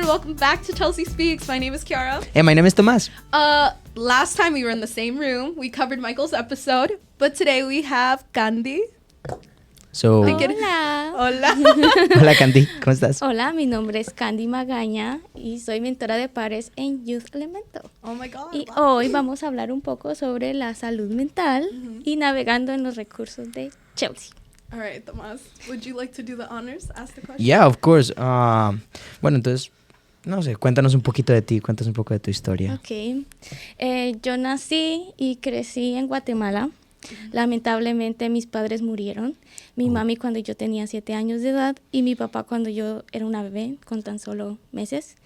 everyone. Welcome back to Chelsea Speaks. My name is Kiara. And my name is Tomás. Last time we were in the same room. We covered Michael's episode. But today we have Candy. So, Hola. Hola. hola Candy, ¿cómo estás? Hola, mi nombre es Candy Magaña y soy mentora de pares en Youth Elemento. Oh my God. Y hoy vamos a hablar un poco sobre la salud mental y navegando en los recursos de Chelsea. All right, Tomás. Would you like to do the honors? Ask the question. Yeah, of course. Bueno, entonces, no sé, cuéntanos un poquito de ti, cuéntanos un poco de tu historia. Ok. Yo nací y crecí en Guatemala. Lamentablemente mis padres murieron. Mi mami cuando yo tenía 7 años de edad y mi papá cuando yo era una bebé con tan solo meses.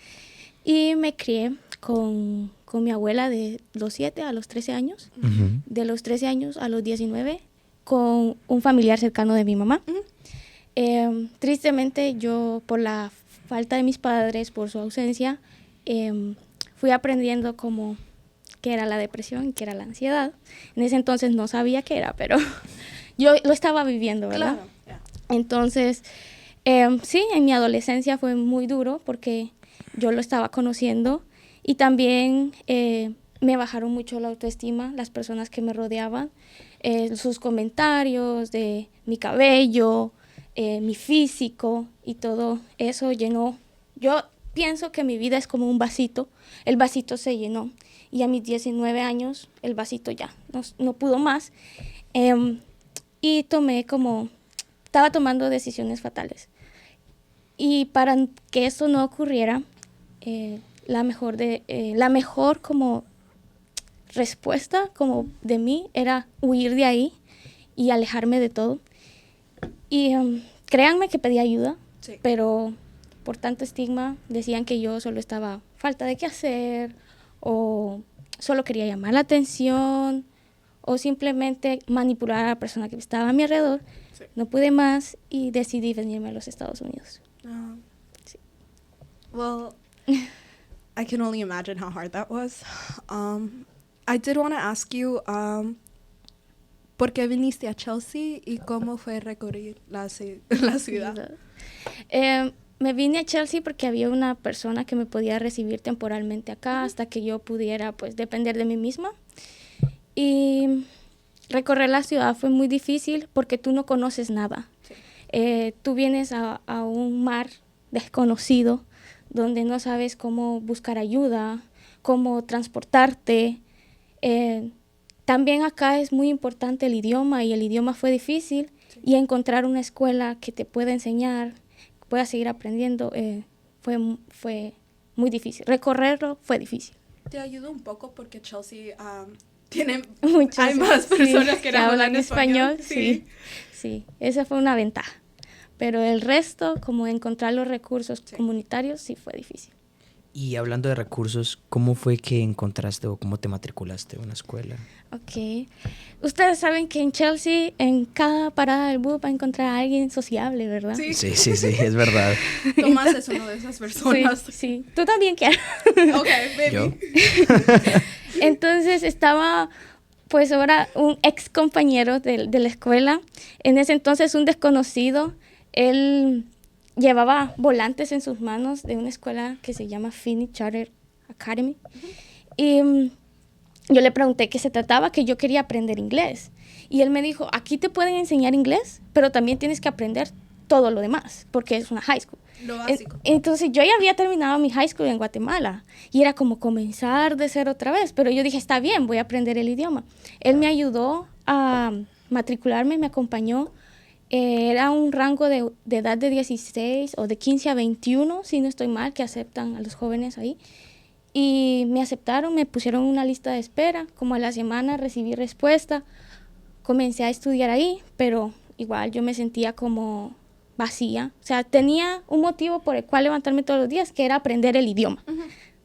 Y me crié con mi abuela de los 7 a los 13 años. Uh-huh. De los 13 años a los 19 con un familiar cercano de mi mamá. Tristemente yo por la falta de mis padres, por su ausencia, fui aprendiendo como qué era la depresión, qué era la ansiedad. En ese entonces no sabía qué era, pero yo lo estaba viviendo, ¿verdad? Claro. Yeah. Entonces, sí, en mi adolescencia fue muy duro porque yo lo estaba conociendo y también me bajaron mucho la autoestima las personas que me rodeaban, sus comentarios de mi cabello, mi físico y todo eso llenó. Yo pienso que mi vida es como un vasito, el vasito se llenó. Y a mis 19 años el vasito ya no pudo más y estaba tomando decisiones fatales. Y para que esto no ocurriera, la mejor como respuesta como de mí era huir de ahí y alejarme de todo. Y créanme que pedí ayuda, Sí. pero por tanto estigma decían que yo solo estaba falta de qué hacer, o solo quería llamar la atención, o simplemente manipular a la persona que estaba a mi alrededor. Sí. No pude más y decidí venirme a los Estados Unidos. Sí. Well, I can only imagine how hard that was. I did want to ask you, ¿por qué viniste a Chelsea y cómo fue recorrer la ciudad? Me vine a Chelsea porque había una persona que me podía recibir temporalmente acá hasta que yo pudiera pues depender de mí misma. Y recorrer la ciudad fue muy difícil porque tú no conoces nada. Sí. Tú vienes a un mar desconocido donde no sabes cómo buscar ayuda, cómo transportarte. También acá es muy importante el idioma y el idioma fue difícil. Sí. Y encontrar una escuela que te pueda enseñar, puedas seguir aprendiendo, fue muy difícil. Recorrerlo fue difícil. Te ayudo un poco porque Chelsea tiene hay más personas que hablan español. Sí. Sí, esa fue una ventaja. Pero el resto, como encontrar los recursos comunitarios, sí fue difícil. Y hablando de recursos, ¿cómo fue que encontraste o cómo te matriculaste a una escuela? Ok. Ustedes saben que en Chelsea, en cada parada del bus va a encontrar a alguien sociable, ¿verdad? Sí, Sí, es verdad. Tomás es una de esas personas. Sí. Tú también, Kiara. Ok, baby. ¿Yo? Entonces estaba, pues ahora, un ex compañero de la escuela. En ese entonces, un desconocido. Él llevaba volantes en sus manos de una escuela que se llama Phoenix Charter Academy. Y yo le pregunté qué se trataba, que yo quería aprender inglés. Y él me dijo, aquí te pueden enseñar inglés, pero también tienes que aprender todo lo demás, porque es una high school. Lo básico. Entonces yo ya había terminado mi high school en Guatemala y era como comenzar de cero otra vez, pero yo dije, está bien, voy a aprender el idioma. Él me ayudó a matricularme, me acompañó. Era un rango de edad de 16 o de 15 a 21, si no estoy mal, que aceptan a los jóvenes ahí. Y me aceptaron, me pusieron en una lista de espera. Como a la semana recibí respuesta. Comencé a estudiar ahí, pero igual yo me sentía como vacía. O sea, tenía un motivo por el cual levantarme todos los días, que era aprender el idioma.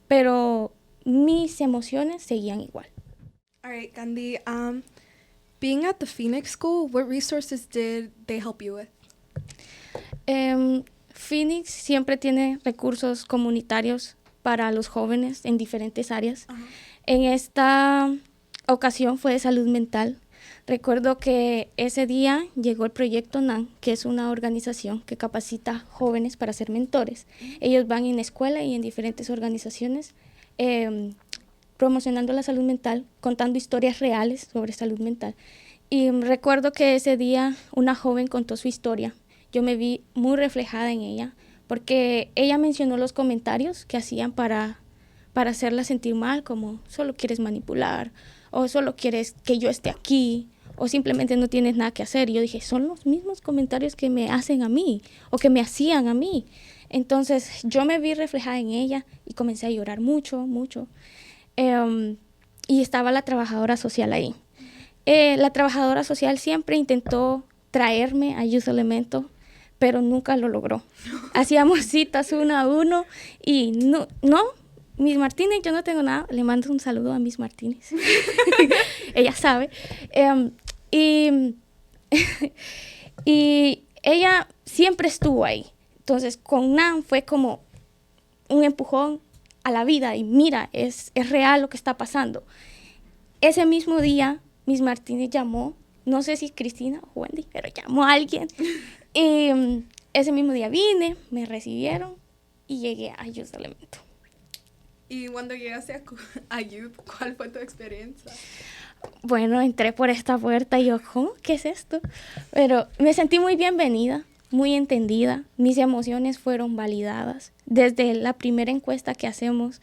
Pero mis emociones seguían igual. All right, Candy. Being at the Phoenix School, what resources did they help you with? Phoenix siempre tiene recursos comunitarios para los jóvenes en diferentes áreas. En esta ocasión fue de salud mental, Recuerdo que ese día llegó el proyecto NAN, que es una organización que capacita jóvenes para ser mentores. Ellos van en escuela y en diferentes organizaciones promocionando la salud mental, contando historias reales sobre salud mental. Y recuerdo que ese día una joven contó su historia. Yo me vi muy reflejada en ella, porque ella mencionó los comentarios que hacían para hacerla sentir mal, como solo quieres manipular, o solo quieres que yo esté aquí, o simplemente no tienes nada que hacer. Y yo dije, son los mismos comentarios que me hacen a mí, o que me hacían a mí. Entonces yo me vi reflejada en ella y comencé a llorar mucho. Y estaba la trabajadora social ahí. La trabajadora social siempre intentó traerme a Youth Elemento, pero nunca lo logró. Hacíamos citas 1 a 1 y no, Miss Martínez, yo no tengo nada. Le mando un saludo a Miss Martínez. Ella sabe. Y ella siempre estuvo ahí. Entonces, con Nan fue como un empujón a la vida. Y mira, es real lo que está pasando. Ese mismo día, Miss Martínez llamó, no sé si Cristina o Wendy, pero llamó a alguien. Y ese mismo día vine, me recibieron y llegué a Youth Elemento. Y cuando llegaste a Youth, ¿cuál fue tu experiencia? Bueno, entré por esta puerta y yo, ¿cómo? ¿Qué es esto? Pero me sentí muy bienvenida, muy entendida. Mis emociones fueron validadas. Desde la primera encuesta que hacemos,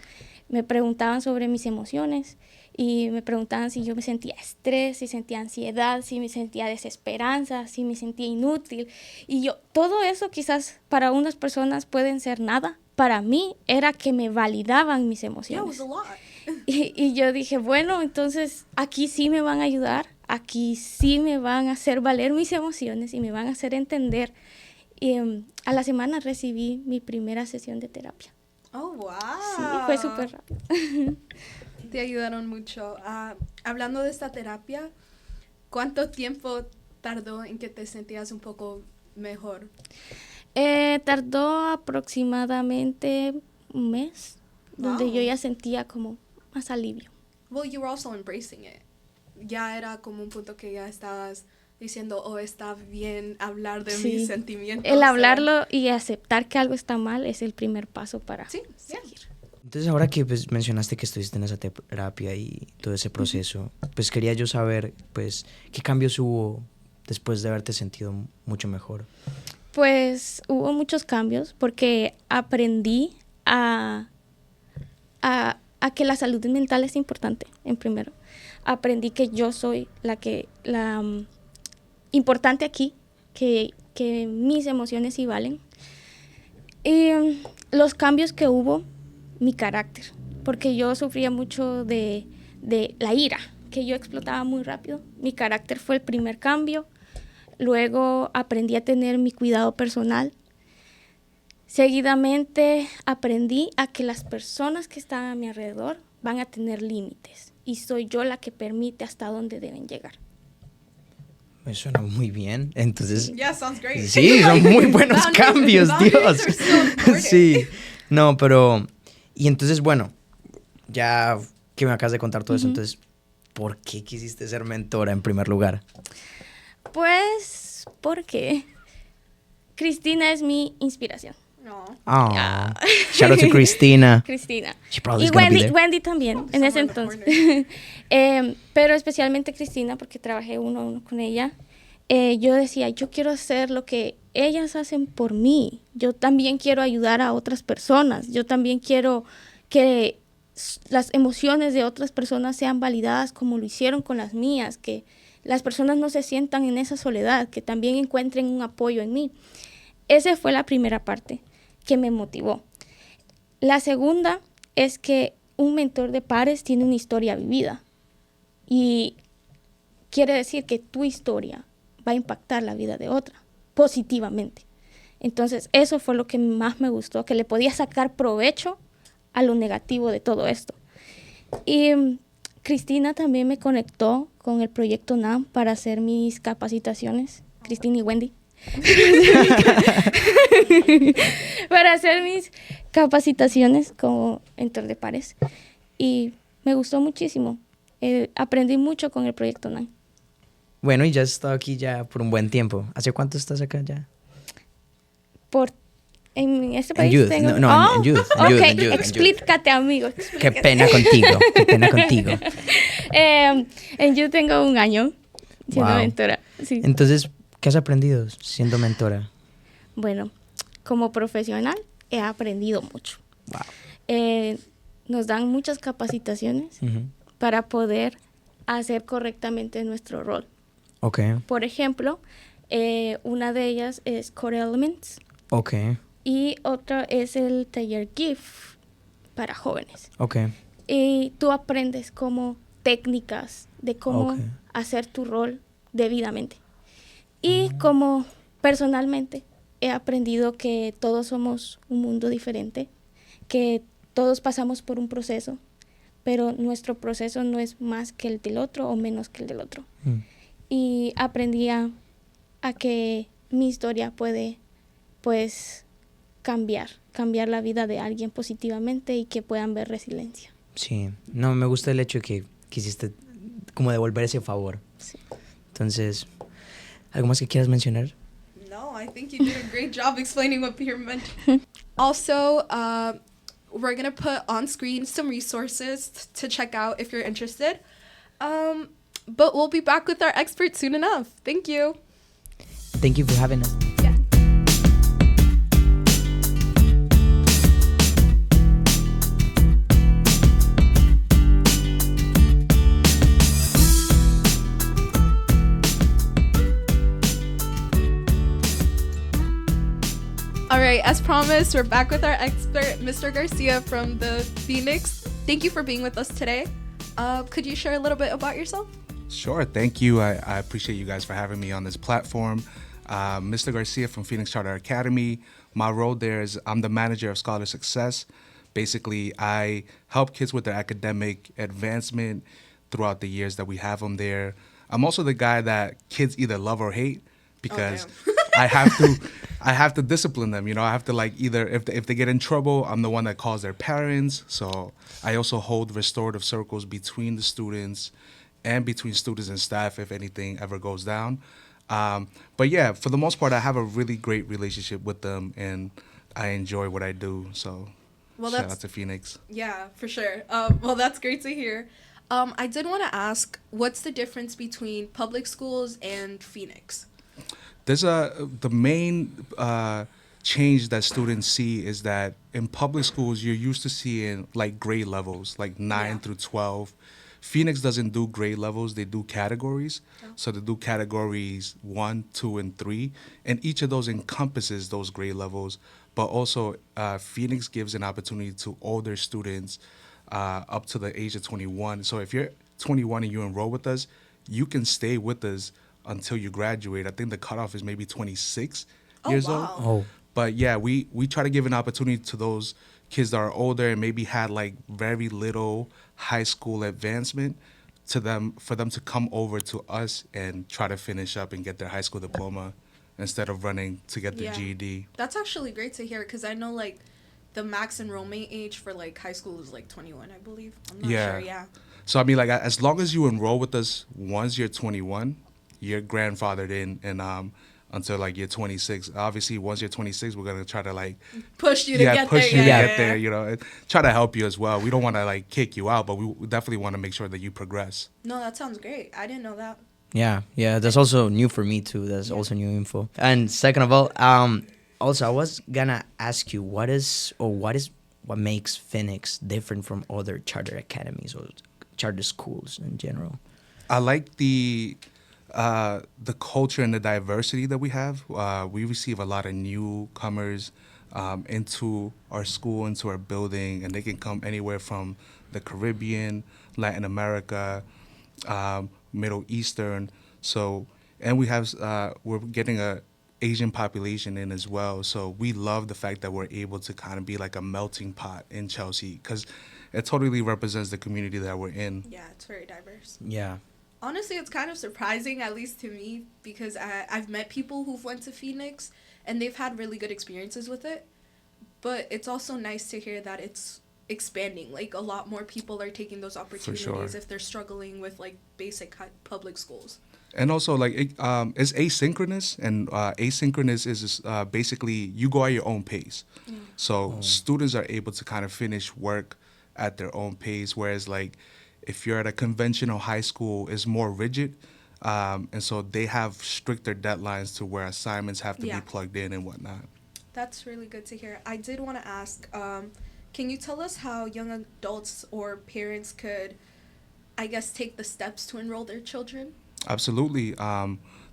me preguntaban sobre mis emociones y me preguntaban si yo me sentía estrés, si sentía ansiedad, si me sentía desesperanza, si me sentía inútil. Y yo, todo eso quizás para unas personas pueden ser nada. Para mí era que me validaban mis emociones. Yeah, it was a lot. Y yo dije, bueno, entonces aquí sí me van a ayudar, aquí sí me van a hacer valer mis emociones y me van a hacer entender. Y a la semana recibí mi primera sesión de terapia. Oh, wow. Sí, fue súper rápido. Te ayudaron mucho. Hablando de esta terapia, ¿cuánto tiempo tardó en que te sentías un poco mejor? Tardó aproximadamente un mes, donde Wow. yo ya sentía como más alivio. Well, you were also embracing it. Ya era como un punto que ya estabas diciendo, oh, está bien hablar de mis sentimientos. El hablarlo y aceptar que algo está mal es el primer paso para seguir. Entonces, ahora que pues, mencionaste que estuviste en esa terapia y todo ese proceso, pues quería yo saber, pues, ¿qué cambios hubo después de haberte sentido mucho mejor? Pues hubo muchos cambios porque aprendí a que la salud mental es importante, en primero. Aprendí que yo soy la importante aquí, que mis emociones sí valen. Y los cambios que hubo, mi carácter, porque yo sufría mucho de la ira, que yo explotaba muy rápido. Mi carácter fue el primer cambio. Luego aprendí a tener mi cuidado personal. Seguidamente aprendí a que las personas que están a mi alrededor van a tener límites y soy yo la que permite hasta dónde deben llegar. Me suena muy bien. Entonces, Yeah, sounds great. Sí, son muy buenos cambios, Dios. Sí, no, pero... Y entonces, bueno, ya que me acabas de contar todo eso, entonces, ¿por qué quisiste ser mentora en primer lugar? Pues, porque Cristina es mi inspiración. No. Oh, shout out to Cristina. Cristina. She probably Y is gonna be there. Wendy también, en ese entonces. Pero especialmente Cristina, porque trabajé 1 a 1 con ella. Yo decía, yo quiero hacer lo que ellas hacen por mí. Yo también quiero ayudar a otras personas. Yo también quiero que las emociones de otras personas sean validadas como lo hicieron con las mías, que las personas no se sientan en esa soledad, que también encuentren un apoyo en mí. Esa fue la primera parte que me motivó. La segunda es que un mentor de pares tiene una historia vivida y quiere decir que tu historia va a impactar la vida de otra positivamente. Entonces, eso fue lo que más me gustó, que le podía sacar provecho a lo negativo de todo esto. Y Cristina también me conectó con el proyecto NAM para hacer mis capacitaciones. Cristina y Wendy. Para hacer mis capacitaciones como mentor de pares. Y me gustó muchísimo. Aprendí mucho con el proyecto NAM. Bueno, y ya has estado aquí ya por un buen tiempo. ¿Hace cuánto estás acá ya? En este En país Youth. tengo... En Youth. Ok, explícate, amigo. Qué pena contigo. Qué pena contigo. En Youth tengo 1 año siendo Wow. mentora. Sí. Entonces, ¿qué has aprendido siendo mentora? Bueno, como profesional he aprendido mucho. Wow. Nos dan muchas capacitaciones para poder hacer correctamente nuestro rol. Ok. Por ejemplo, una de ellas es Core Elements. Ok. Y otra es el taller GIF para jóvenes. Ok. Y tú aprendes como técnicas de cómo Ok. hacer tu rol debidamente. Y como personalmente he aprendido que todos somos un mundo diferente, que todos pasamos por un proceso, pero nuestro proceso no es más que el del otro o menos que el del otro. Y aprendí a que mi historia puede, pues, cambiar la vida de alguien positivamente y que puedan ver resiliencia. Sí, no, me gusta el hecho de que quisiste como devolver ese favor. Sí. Entonces, ¿algo más que quieras mencionar? No, I think you did a great job explaining what peer mentoring. Also, we're going to put on screen some resources to check out if you're interested. But we'll be back with our expert soon enough. Thank you. Thank you for having us. Yeah. All right, as promised, we're back with our expert, Mr. Garcia from the Phoenix. Thank you for being with us today. Could you share a little bit about yourself? Sure, thank you. I appreciate you guys for having me on this platform. Mr. Garcia from Phoenix Charter Academy. My role there is I'm the manager of Scholar Success. Basically, I help kids with their academic advancement throughout the years that we have them there. I'm also the guy that kids either love or hate because I have to discipline them. You know, I have to like either if they get in trouble, I'm the one that calls their parents. So I also hold restorative circles between the students and between students and staff if anything ever goes down. But yeah, for the most part, I have a really great relationship with them and I enjoy what I do. So shout out to Phoenix. Yeah, for sure. Well, that's great to hear. I did want to ask, what's the difference between public schools and Phoenix? There's the main change that students see is that in public schools, you're used to seeing like grade levels, like 9 through 12. Phoenix doesn't do grade levels, they do categories. So they do categories 1, 2, and 3. And each of those encompasses those grade levels. But also, Phoenix gives an opportunity to older students up to the age of 21. So if you're 21 and you enroll with us, you can stay with us until you graduate. I think the cutoff is maybe 26 years old. Oh. But yeah, we try to give an opportunity to those kids that are older and maybe had like very little high school advancement for them to come over to us and try to finish up and get their high school diploma instead of running to get their GED. That's actually great to hear because I know like the max enrollment age for like high school is like 21, I believe. I'm not sure, yeah. So I mean, like as long as you enroll with us once you're 21, you're grandfathered in and until like you're 26. Obviously, once you're 26, we're gonna try to like push you to get there. You know, and try to help you as well. We don't want to like kick you out, but we definitely want to make sure that you progress. No, that sounds great. I didn't know that. Yeah, that's also new for me too. That's also new info. And second of all, also I was gonna ask you what makes Phoenix different from other charter academies or charter schools in general. I like the culture and the diversity that we have. We receive a lot of newcomers into our school, into our building, and they can come anywhere from the Caribbean, Latin America, Middle Eastern. So, and we have we're getting a Asian population in as well. So we love the fact that we're able to kind of be like a melting pot in Chelsea because it totally represents the community that we're in. Yeah, it's very diverse. Yeah. Honestly, it's kind of surprising, at least to me, because I've met people who've went to Phoenix and they've had really good experiences with it. But it's also nice to hear that it's expanding. Like, a lot more people are taking those opportunities sure. if they're struggling with, like, basic public schools. And also, like, it's asynchronous, and asynchronous is basically you go at your own pace. So students are able to kind of finish work at their own pace, whereas, like, if you're at a conventional high school, it's more rigid, and so they have stricter deadlines to where assignments have to be plugged in and whatnot. That's really good to hear. I did want to ask, can you tell us how young adults or parents could, I guess, take the steps to enroll their children? Absolutely.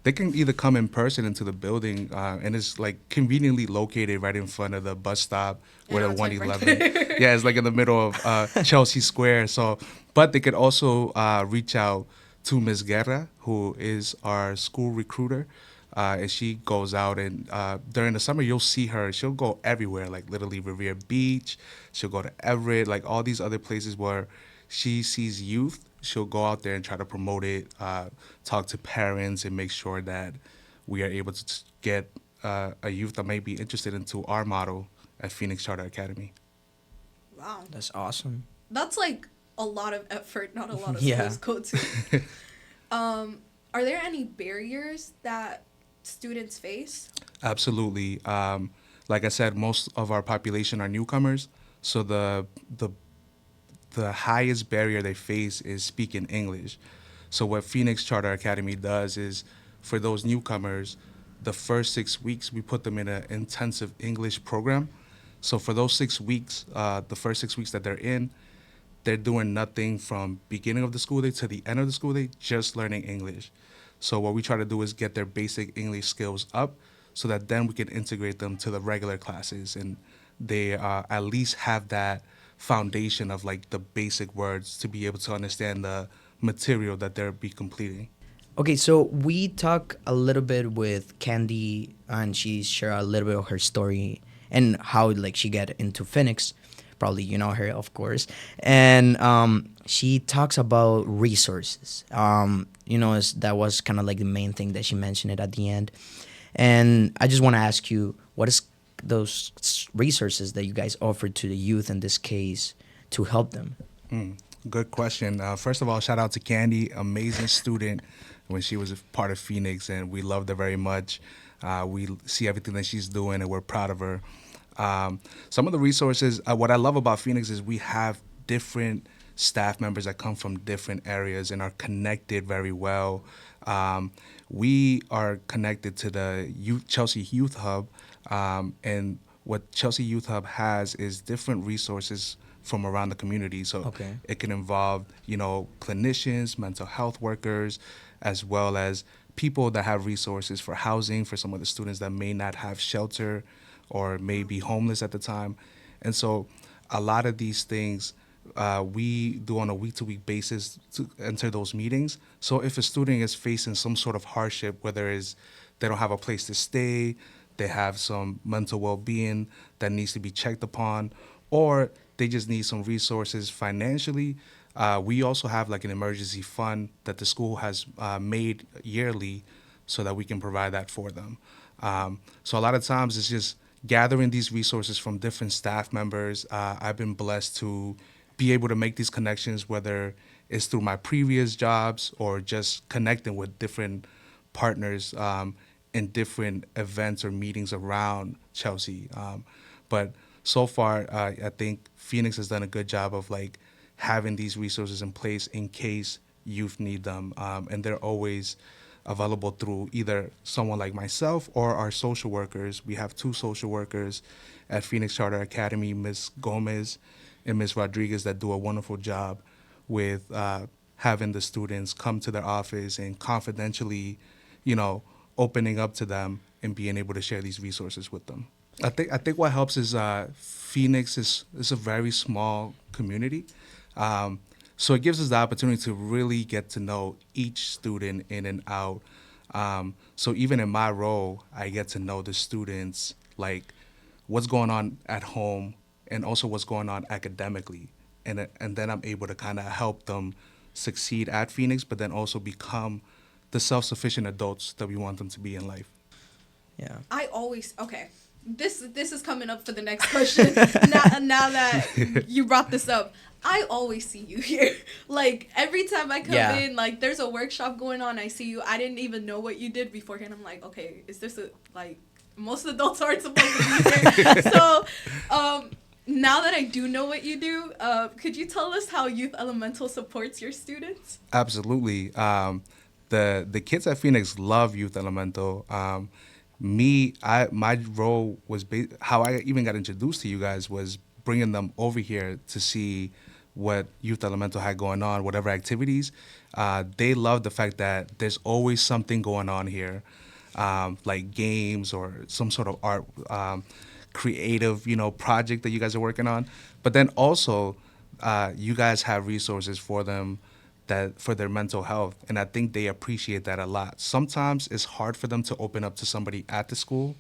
They can either come in person into the building, and it's like conveniently located right in front of the bus stop where the it's like 111. right Yeah, it's like in the middle of Chelsea Square. So, but they could also reach out to Ms. Guerra, who is our school recruiter. And she goes out, and during the summer you'll see her. She'll go everywhere, like literally Revere Beach. She'll go to Everett, like all these other places where she sees youth. She'll go out there and try to promote it, talk to parents, and make sure that we are able to get a youth that may be interested into our model at Phoenix Charter Academy. Wow. That's awesome. That's like a lot of effort, not a lot of Yeah. schools go to. Are there any barriers that students face? Absolutely. Like I said, most of our population are newcomers, so the highest barrier they face is speaking English. So what Phoenix Charter Academy does is, for those newcomers, the first 6 weeks we put them in an intensive English program. So for those 6 weeks, the first 6 weeks that they're doing nothing from beginning of the school day to the end of the school day, just learning English. So what we try to do is get their basic English skills up, so that then we can integrate them to the regular classes, and they at least have that foundation of like the basic words to be able to understand the material that they'll be completing. Okay, so we talk a little bit with Candy, and she shared a little bit of her story and how like she got into Phoenix. Probably you know her, of course, and she talks about resources. That was kind of like the main thing that she mentioned it at the end, and I just want to ask you, what is those resources that you guys offer to the youth in this case to help them? Good question. First of all, shout out to Candy, amazing student when she was a part of Phoenix, and we loved her very much. We see everything that she's doing, and we're proud of her. Some of the resources, what I love about Phoenix is we have different staff members that come from different areas and are connected very well. We are connected to the Chelsea Youth Hub, and what Chelsea Youth Hub has is different resources from around the community. So it can involve, clinicians, mental health workers, as well as people that have resources for housing for some of the students that may not have shelter or may be homeless at the time. And so a lot of these things we do on a week-to-week basis to enter those meetings. So if a student is facing some sort of hardship, whether it's they don't have a place to stay, they have some mental well-being that needs to be checked upon, or they just need some resources financially, we also have like an emergency fund that the school has made yearly so that we can provide that for them. So a lot of times it's just gathering these resources from different staff members. I've been blessed to be able to make these connections, whether it's through my previous jobs or just connecting with different partners in different events or meetings around Chelsea. But so far, I think Phoenix has done a good job of like having these resources in place in case youth need them. And they're always available through either someone like myself or our social workers. We have 2 social workers at Phoenix Charter Academy, Ms. Gomez and Ms. Rodriguez, that do a wonderful job with having the students come to their office and confidentially, opening up to them and being able to share these resources with them. I think what helps is Phoenix is a very small community. So it gives us the opportunity to really get to know each student in and out. So even in my role, I get to know the students, like what's going on at home and also what's going on academically. And then I'm able to kind of help them succeed at Phoenix, but then also become the self-sufficient adults that we want them to be in life. Yeah. this is coming up for the next question. now that you brought this up, I always see you here. Like, every time I come in, like, there's a workshop going on, I see you. I didn't even know what you did beforehand. I'm like, okay, is this most adults aren't supposed to be here. So, now that I do know what you do, could you tell us how Youth Elemental supports your students? Absolutely. The kids at Phoenix love Youth Elemento. My role was how I even got introduced to you guys was bringing them over here to see what Youth Elemento had going on, whatever activities. They love the fact that there's always something going on here, like games or some sort of art, creative, project that you guys are working on. But then also, you guys have resources for them for their mental health, and I think they appreciate that a lot. Sometimes it's hard for them to open up to somebody at the school,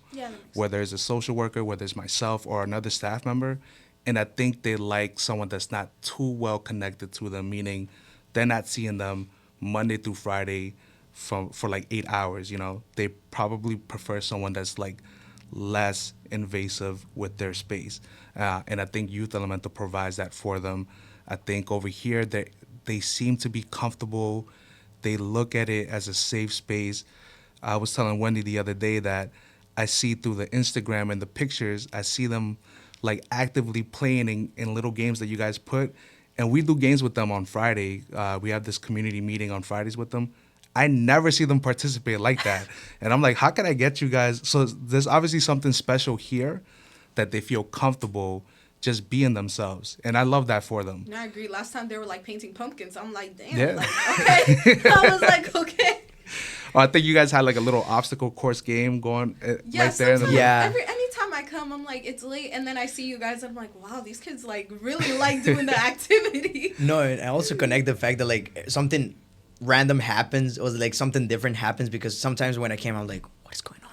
whether it's a social worker, whether it's myself or another staff member, and I think they like someone that's not too well connected to them, meaning they're not seeing them Monday through Friday for like 8 hours. They probably prefer someone that's like less invasive with their space, and I think Youth Elemental provides that for them. I think over here they seem to be comfortable. They look at it as a safe space. I was telling Wendy the other day that I see through the Instagram and the pictures, I see them like actively playing in little games that you guys put. And we do games with them on Friday. We have this community meeting on Fridays with them. I never see them participate like that. And I'm like, how can I get you guys? So there's obviously something special here that they feel comfortable just being themselves. And I love that for them. I agree. Last time they were like painting pumpkins. I'm like, damn. Yeah. Like, okay. I was like, okay. Oh, I think you guys had like a little obstacle course game going right there. Anytime I come, I'm like, it's late. And then I see you guys. I'm like, wow, these kids like really like doing the activity. No, and I also connect the fact that like something random happens or like something different happens, because sometimes when I came, I'm like, what is going on?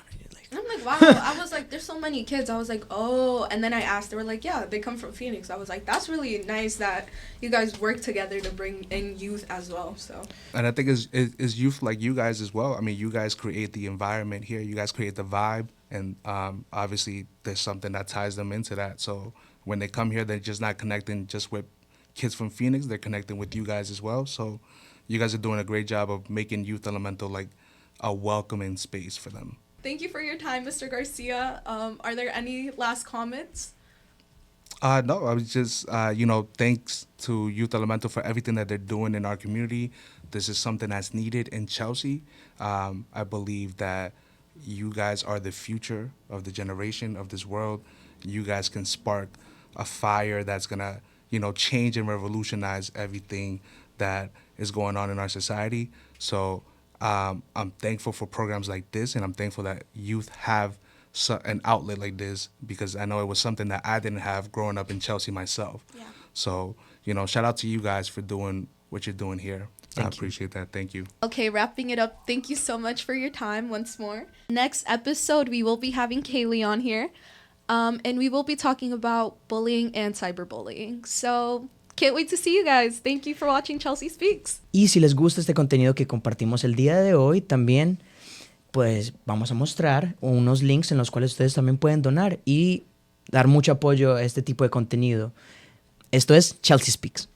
I'm like, wow. I was like, there's so many kids. I was like, oh. And then I asked, they were like, yeah, they come from Phoenix. I was like, that's really nice that you guys work together to bring in youth as well. So. And I think is youth like you guys as well. I mean, you guys create the environment here. You guys create the vibe. And obviously there's something that ties them into that. So when they come here, they're just not connecting just with kids from Phoenix. They're connecting with you guys as well. So you guys are doing a great job of making Youth Elemental like a welcoming space for them. Thank you for your time, Mr. Garcia. Are there any last comments? No, I was just, thanks to Youth Elemento for everything that they're doing in our community. This is something that's needed in Chelsea. I believe that you guys are the future of the generation of this world. You guys can spark a fire that's going to, change and revolutionize everything that is going on in our society. So I'm thankful for programs like this, and I'm thankful that youth have an outlet like this, because I know it was something that I didn't have growing up in Chelsea myself. Yeah. So, shout out to you guys for doing what you're doing here. I appreciate that. Thank you. Okay, wrapping it up. Thank you so much for your time once more. Next episode, we will be having Kaylee on here, and we will be talking about bullying and cyberbullying. So can't wait to see you guys. Thank you for watching Chelsea Speaks. Y si les gusta este contenido que compartimos el día de hoy, también pues vamos a mostrar unos links en los cuales ustedes también pueden donar y dar mucho apoyo a este tipo de contenido. Esto es Chelsea Speaks.